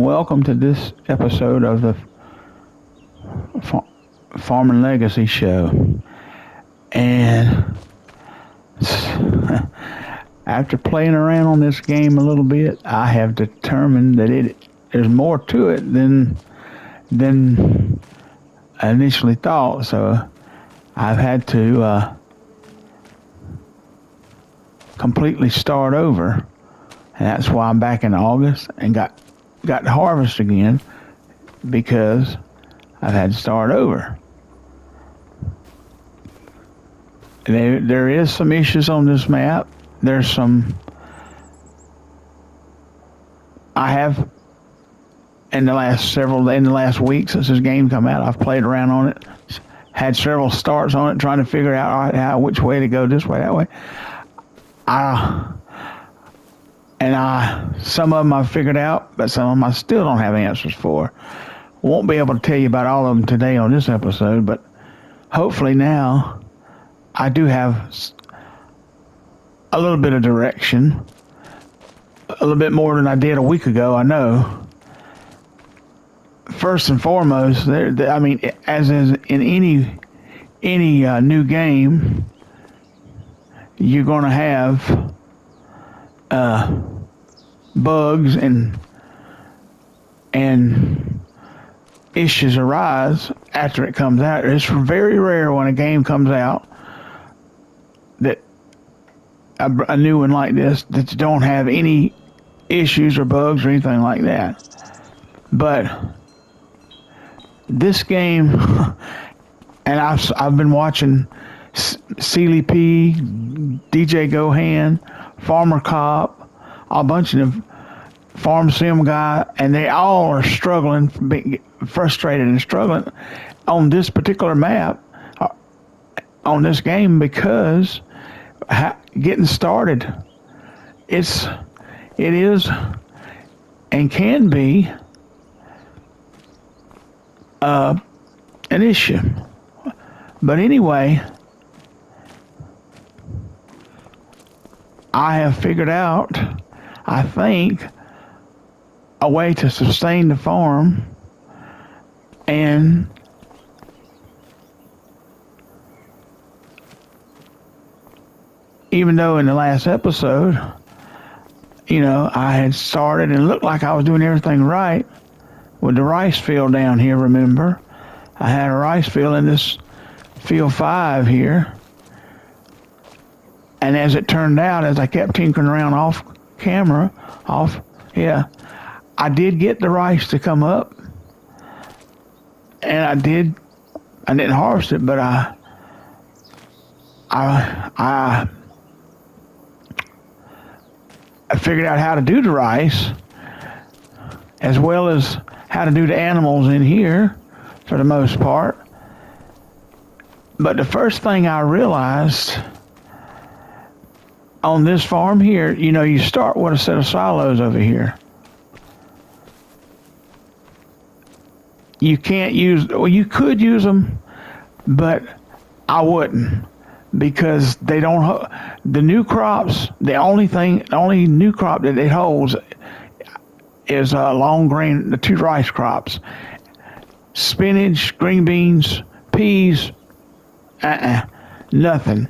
welcome to this episode of the Farm and Legacy Show. And after playing around on this game a little bit, I have determined that there's more to it than I initially thought. So I've had to completely start over, and that's why I'm back in August and got to harvest again, because I've had to start over. There is some issues on this map. There's some. I have in the last week since this game come out, I've played around on it, had several starts on it, trying to figure out which way to go, this way, that way. Some of them I've figured out, but some of them I still don't have answers for. Won't be able to tell you about all of them today on this episode, but hopefully now I do have a little bit of direction, a little bit more than I did a week ago, I know. First and foremost, as is in any new game, you're going to have bugs and issues arise after it comes out. It's very rare when a game comes out that a new one like this that don't have any issues or bugs or anything like that. But this game, and I've been watching Sealy P, DJ Gohan, Farmer Cop, a bunch of farm sim guy, and they all are struggling, being frustrated and struggling on this particular map, on this game, because getting started, it is and can be an issue. But anyway, I have figured out, I think, a way to sustain the farm, and even though in the last episode, I had started and it looked like I was doing everything right with the rice field down here, remember? I had a rice field in this field 5 here. And as it turned out, as I kept tinkering around off camera, I did get the rice to come up. And I didn't harvest it, but I figured out how to do the rice, as well as how to do the animals in here, for the most part. But the first thing I realized on this farm here, you start with a set of silos over here. You could use them, but I wouldn't, because they don't, the new crops, the only new crop that it holds is long grain, the 2 rice crops. Spinach, green beans, peas, nothing.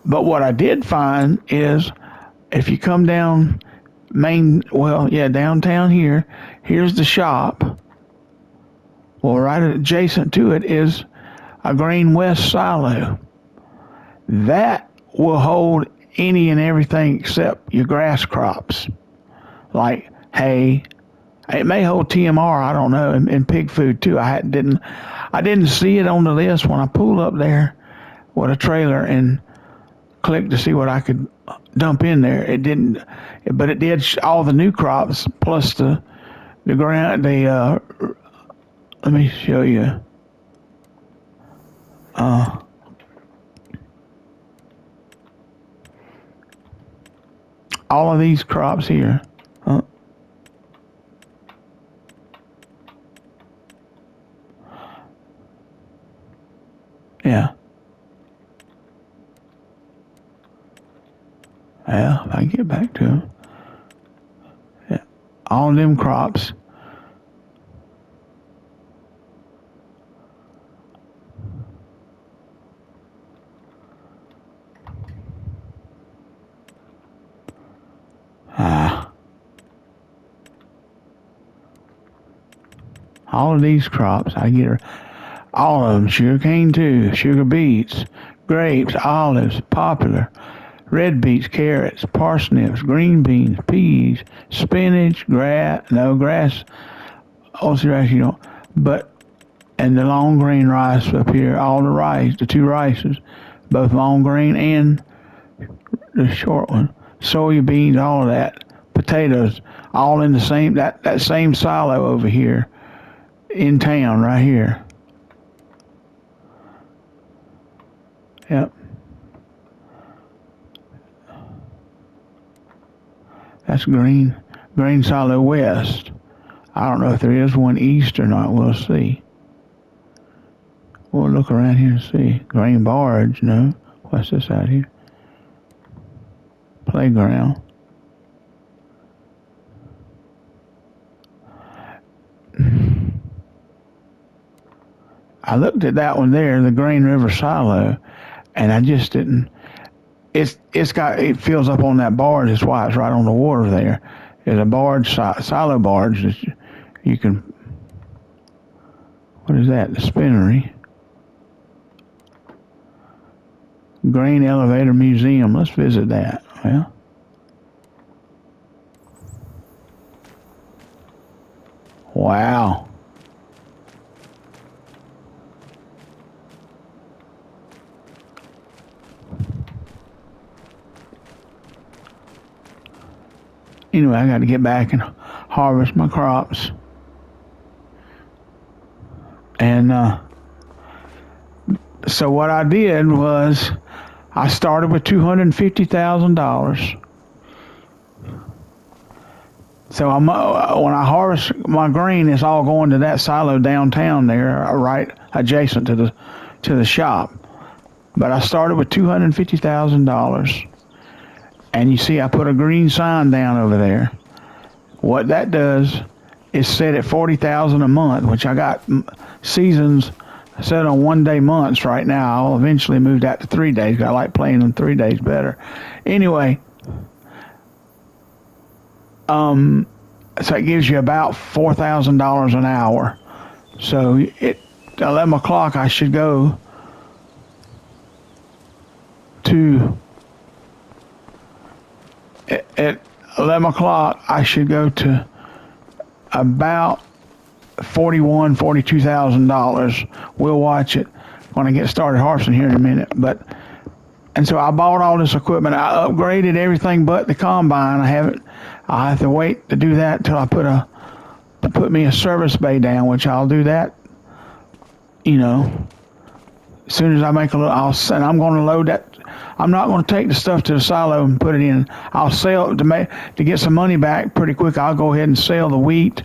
But what I did find is, if you come down downtown here, here's the shop. Well, right adjacent to it is a Grain West silo. That will hold any and everything except your grass crops, like hay. It may hold TMR, I don't know, and pig food too. I didn't see it on the list when I pulled up there with a trailer and clicked to see what I could dump in there. It didn't, but it did all the new crops plus the ground. Let me show you. All of these crops here. Yeah. Well, if I get back to them. Yeah. All them crops All of these crops, I get all of them. Sugar cane too, sugar beets, grapes, olives, popular, red beets, carrots, parsnips, green beans, peas, spinach, grass, also rice you don't, but, and the long grain rice up here, all the rice, the two rices, both long grain and the short one, soya beans, all of that, potatoes, all in the same, that same silo over here in town right here. Yep. That's Green Silo West. I don't know if there is one east or not. We'll see. We'll look around here and see. Green Barge, no. What's this out here? Playground. I looked at that one there, the Green River Silo, and I just didn't. It fills up on that barge. That's why it's right on the water there. There's a barge, silo barge that you can. What is that? The spinnery. Grain Elevator Museum. Let's visit that. Well. Wow. Anyway, I got to get back and harvest my crops. And so what I did was I started with $250,000. So when I harvest my grain, it's all going to that silo downtown there, right adjacent to the shop. But I started with $250,000. And you see I put a green sign down over there. What that does is set at $40,000 a month, which I got seasons set on 1 day months right now. I'll eventually move that to 3 days. I like playing them 3 days better. Anyway, so it gives you about $4,000 an hour. So at 11 o'clock I should go to at 11 o'clock, I should go to about $42,000. We'll watch it when I get started harvesting here in a minute. And so I bought all this equipment. I upgraded everything but the combine. I have to wait to do that until I put me a service bay down, which I'll do that. As soon as I make and I'm going to load that. I'm not going to take the stuff to the silo and put it in. I'll sell to get some money back pretty quick. I'll go ahead and sell the wheat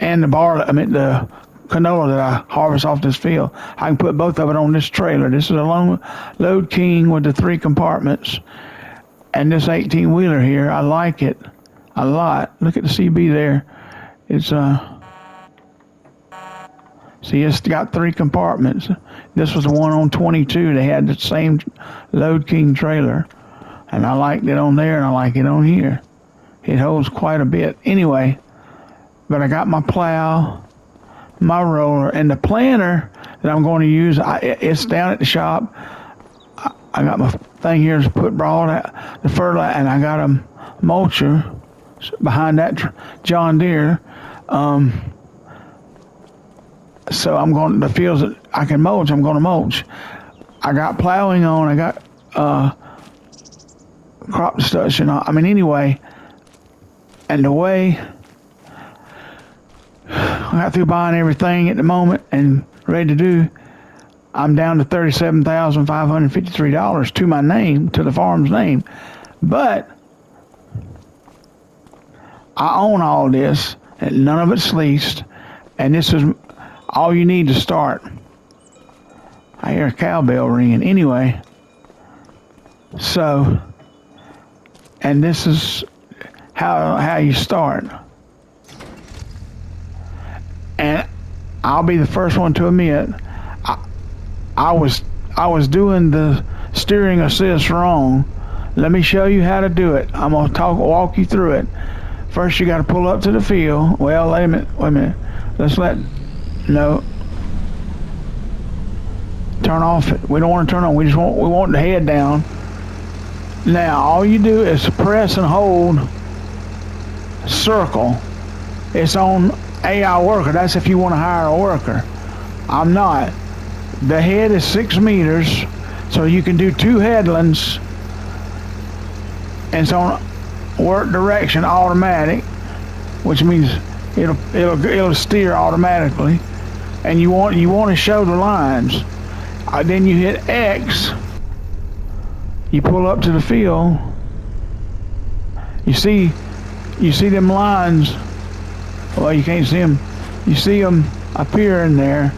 and the the canola that I harvest off this field. I can put both of it on this trailer. This is a Load King with the 3 compartments, and this 18-wheeler here. I like it a lot. Look at the CB there. It's See, it's got 3 compartments. This was the one on 22. They had the same Load King trailer. And I liked it on there and I like it on here. It holds quite a bit. Anyway, but I got my plow, my roller, and the planter that I'm going to use, it's down at the shop. I got my thing here to put the fertilizer, and I got a mulcher behind that John Deere. So I'm going to the fields that I can mulch. I'm going to mulch. I got plowing on. I got crop destruction on. Anyway, and the way I got through buying everything at the moment and ready to do, I'm down to $37,553 to my name, to the farm's name. But I own all this, and none of it's leased, and this is all you need to start. I hear a cowbell ringing. Anyway, so, and this is how you start. And I'll be the first one to admit, I was doing the steering assist wrong. Let me show you how to do it. I'm gonna walk you through it. First, you got to pull up to the field. Well, wait a minute. Let's let No. Turn off it. We don't want to turn on. We want the head down. Now all you do is press and hold circle. It's on AI worker. That's if you want to hire a worker. I'm not. The head is 6 meters, so you can do 2 headlands. And it's on work direction automatic, which means it'll steer automatically. And you want to show the lines. Then you hit X. You pull up to the field. You see them lines. Well, you can't see them. You see them appear in there.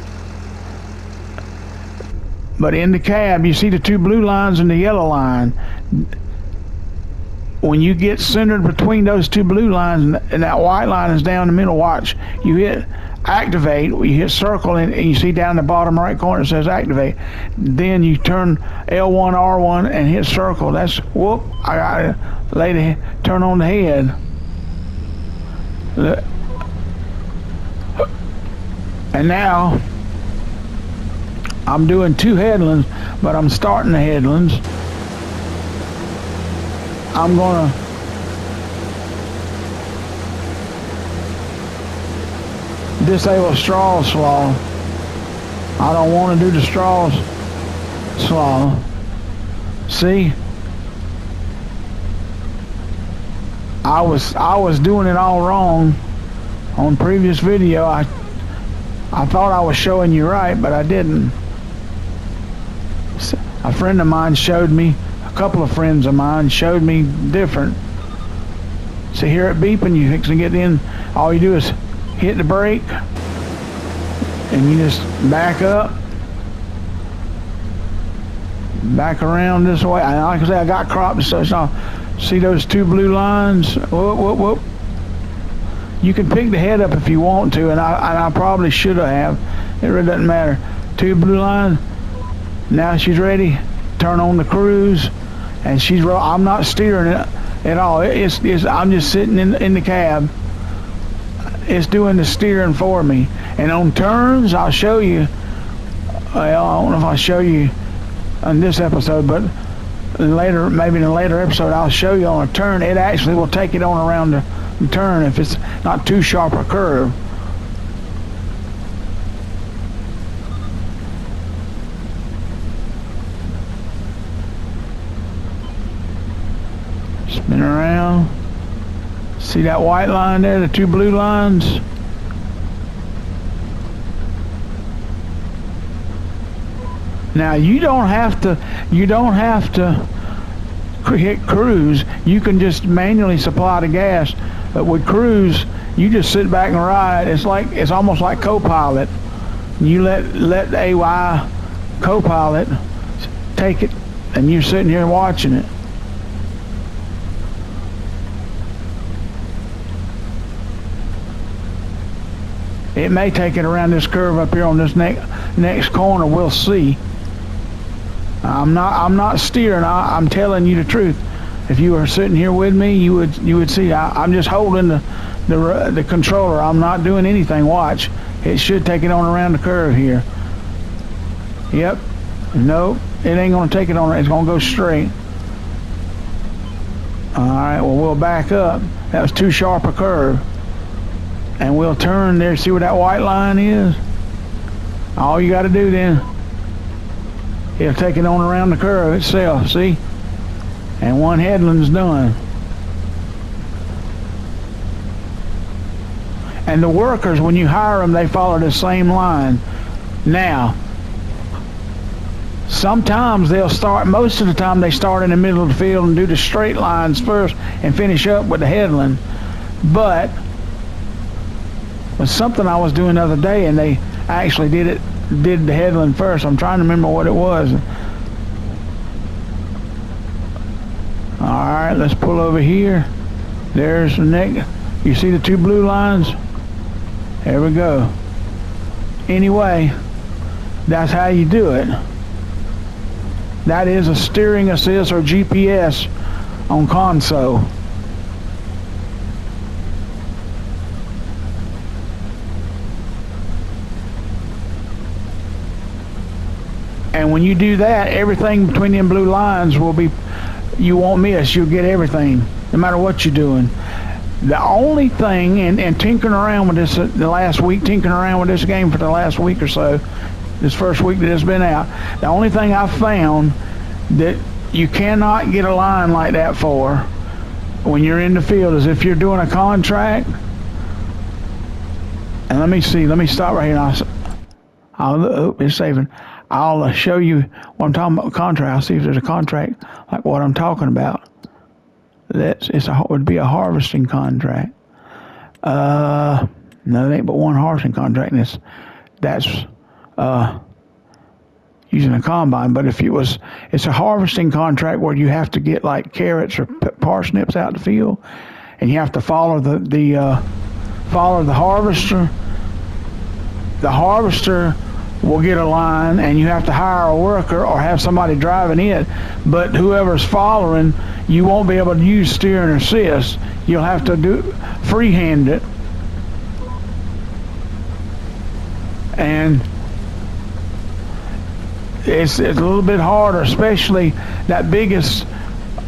But in the cab, you see the 2 blue lines and the yellow line. When you get centered between those 2 blue lines and that white line is down the middle, watch. You hit activate, you hit circle, and you see down the bottom right corner it says activate. Then you turn L1, R1 and hit circle. That's, whoop, I got to turn on the head. And now I'm doing 2 headlands, but I'm starting the headlands. I'm gonna disable straw slaw. I don't want to do the straw slaw. See? I was doing it all wrong on previous video. I thought I was showing you right, but I didn't. A friend of mine showed me, a couple of friends of mine showed me different. So hear it beeping, you fix to get in. All you do is hit the brake, and you just back up, back around this way. And like I say, I got cropped, so see those 2 blue lines? Whoop, whoop, whoop. You can pick the head up if you want to, and I probably should have. It really doesn't matter. 2 blue lines. Now she's ready. Turn on the cruise, and she's. I'm not steering it at all. I'm just sitting in the cab. It's doing the steering for me. And on turns, I'll show you. Well, I don't know if I'll show you on this episode, but later, maybe in a later episode, I'll show you on a turn. It actually will take it on around the turn if it's not too sharp a curve. Spin around. See that white line there, the 2 blue lines? Now you don't have to hit cruise. You can just manually supply the gas. But with cruise, you just sit back and ride. It's almost like co-pilot. You let the AY co-pilot take it, and you're sitting here watching it. It may take it around this curve up here on this next corner. We'll see. I'm not steering. I'm telling you the truth. If you were sitting here with me, you would see. I'm just holding the controller. I'm not doing anything. Watch. It should take it on around the curve here. Yep. Nope. It ain't gonna take it on. It's gonna go straight. All right. Well, we'll back up. That was too sharp a curve. And we'll turn there, see where that white line is? All you got to do then, it'll take it on around the curve itself, see? And 1 headland's done. And the workers, when you hire them, they follow the same line. Now, sometimes they'll start, most of the time they start in the middle of the field and do the straight lines first and finish up with the headland. But was something I was doing the other day, and they actually did the headland first. I'm trying to remember what it was. All right, let's pull over here. There's the neck. You see the 2 blue lines? There we go. Anyway, that's how you do it. That is a steering assist or GPS on console. And when you do that, everything between them blue lines will be, you won't miss. You'll get everything, no matter what you're doing. The only thing, and tinkering around with this the last week, tinkering around with this game for the last week or so, this first week that it's been out, the only thing I've found that you cannot get a line like that for when you're in the field is if you're doing a contract. And let me see, let me stop right here. And it's saving. I'll show you what I'm talking about. Contract. I'll see if there's a contract like what I'm talking about. Would be a harvesting contract. No, it ain't but one harvesting contract, and that's using a combine. But if it's a harvesting contract where you have to get like carrots or parsnips out the field, and you have to follow the harvester. The harvester will get a line, and you have to hire a worker or have somebody driving it. But whoever's following, you won't be able to use steer and assist. You'll have to do freehand it. And it's a little bit harder, especially that biggest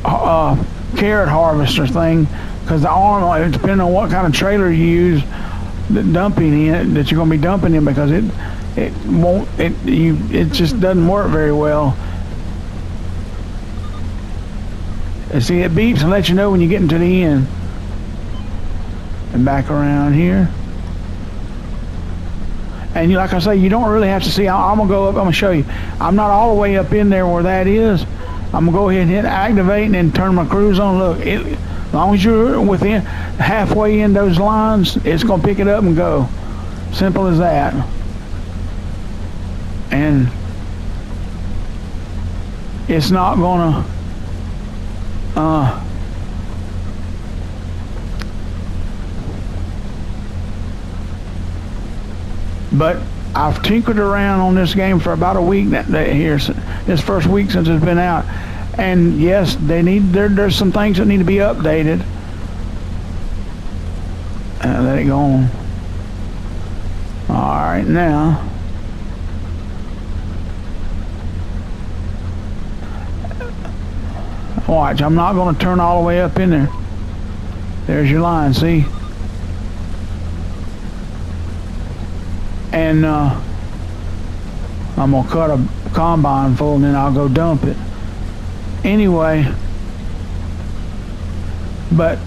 carrot harvester thing, because the arm, depending on what kind of trailer you use, that you're going to be dumping in, because it just doesn't work very well. And see, it beeps and lets you know when you're getting to the end. And back around here. And like I say, you don't really have to see. I'm going to go up, I'm going to show you. I'm not all the way up in there where that is. I'm going to go ahead and hit activate and then turn my cruise on. Look, as long as you're within halfway in those lines, it's going to pick it up and go. Simple as that. And it's not going to but I've tinkered around on this game for about a week this first week since it's been out. And yes, there's some things that need to be updated. Let it go on. Alright, now watch, I'm not going to turn all the way up in there. There's your line, see? And I'm going to cut a combine full and then I'll go dump it. Anyway, but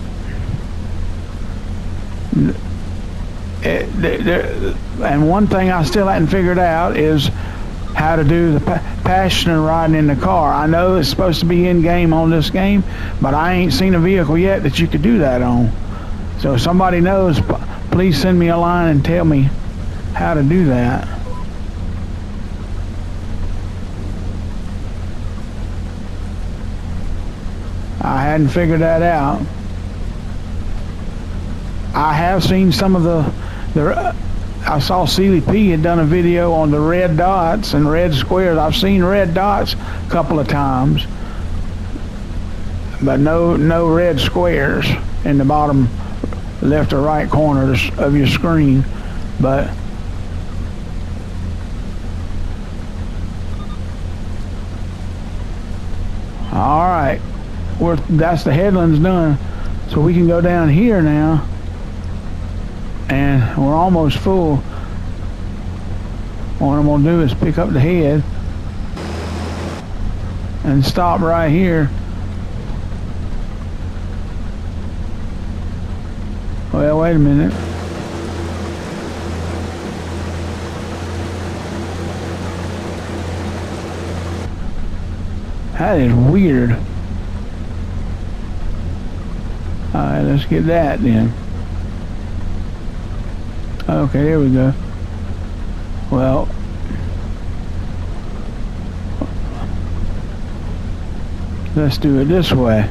and one thing I still hadn't figured out is how to do the passenger riding in the car. I know it's supposed to be in game on this game, but I ain't seen a vehicle yet that you could do that on. So if somebody knows, please send me a line and tell me how to do that. I hadn't figured that out. I have seen some of I saw Sealy P had done a video on the red dots and red squares. I've seen red dots a couple of times, but no red squares in the bottom left or right corners of your screen. But all right, that's the headlands done, so we can go down here now, and we're almost full. What I'm going to do is pick up the head and stop right here. Well, wait a minute. That is weird. Alright, let's get that then. Okay, there we go. Well, let's do it this way.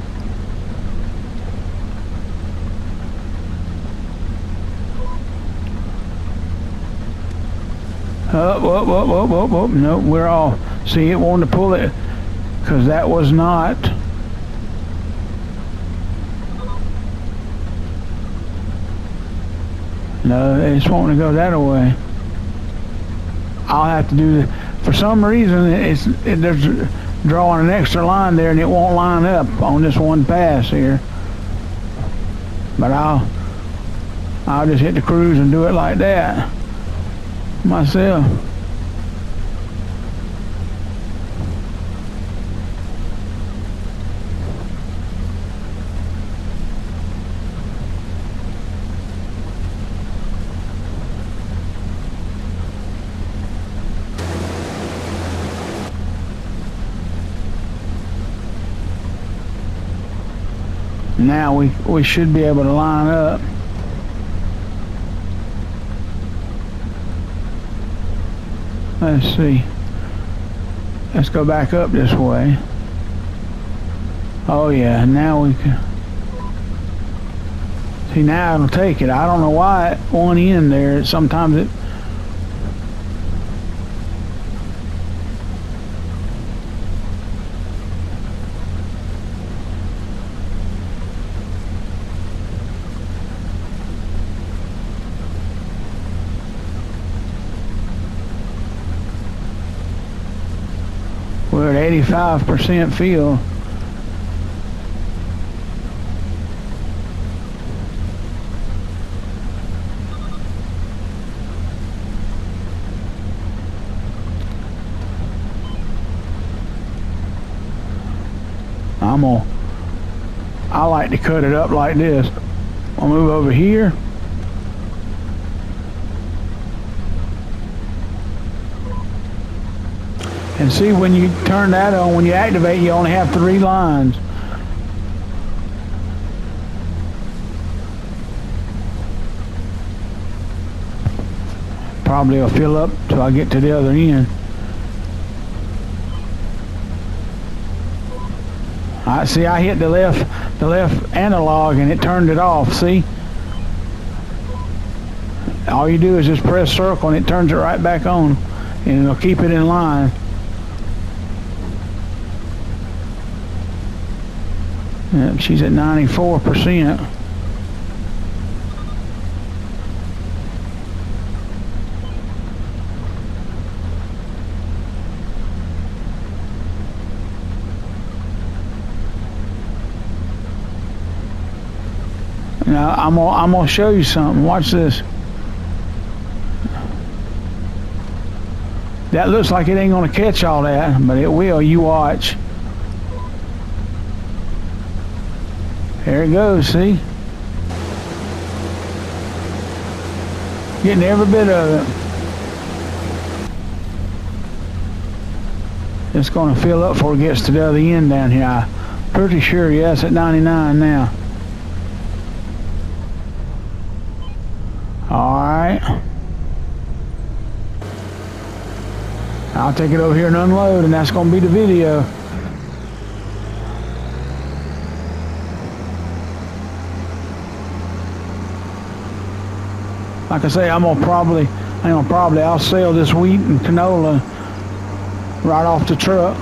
Whoa. No, we're all... See, it wanted to pull it, because that was not... No, it's wanting to go that way. I'll have to do for some reason, there's drawing an extra line there, and it won't line up on this one pass here. But I'll just hit the cruise and do it like that myself. Now we should be able to line up. Let's see. Let's go back up this way. Oh yeah, now we can. See, now it'll take it. I don't know why at one end there, sometimes it. We're at 85% fill. I like to cut it up like this. I'll move over here. And see, when you turn that on, when you activate, you only have 3 lines. Probably will fill up till I get to the other end. I see, I hit the left analog and it turned it off. See? All you do is just press circle and it turns it right back on, and it'll keep it in line. Yep, she's at 94%. Now I'm gonna show you something. Watch this. That looks like it ain't gonna catch all that, but it will. You watch. There it goes. See? Getting every bit of it. It's gonna fill up before it gets to the other end down here. I'm pretty sure. Yes, at 99 now. Alright. I'll take it over here and unload, and that's going to be the video. Like I say, I'll sell this wheat and canola right off the truck.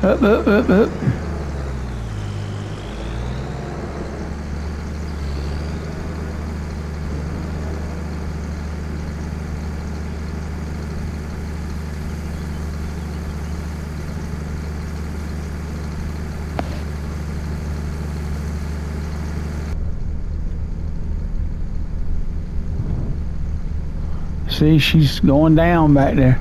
Up. See, she's going down back there.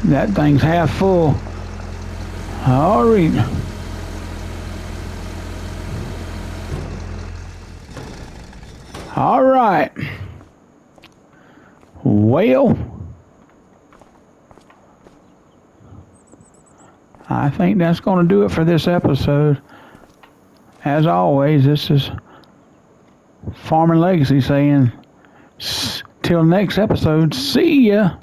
That thing's half full. All right. All right. Well, I think that's going to do it for this episode. As always, this is Farming Legacy saying, till next episode, see ya.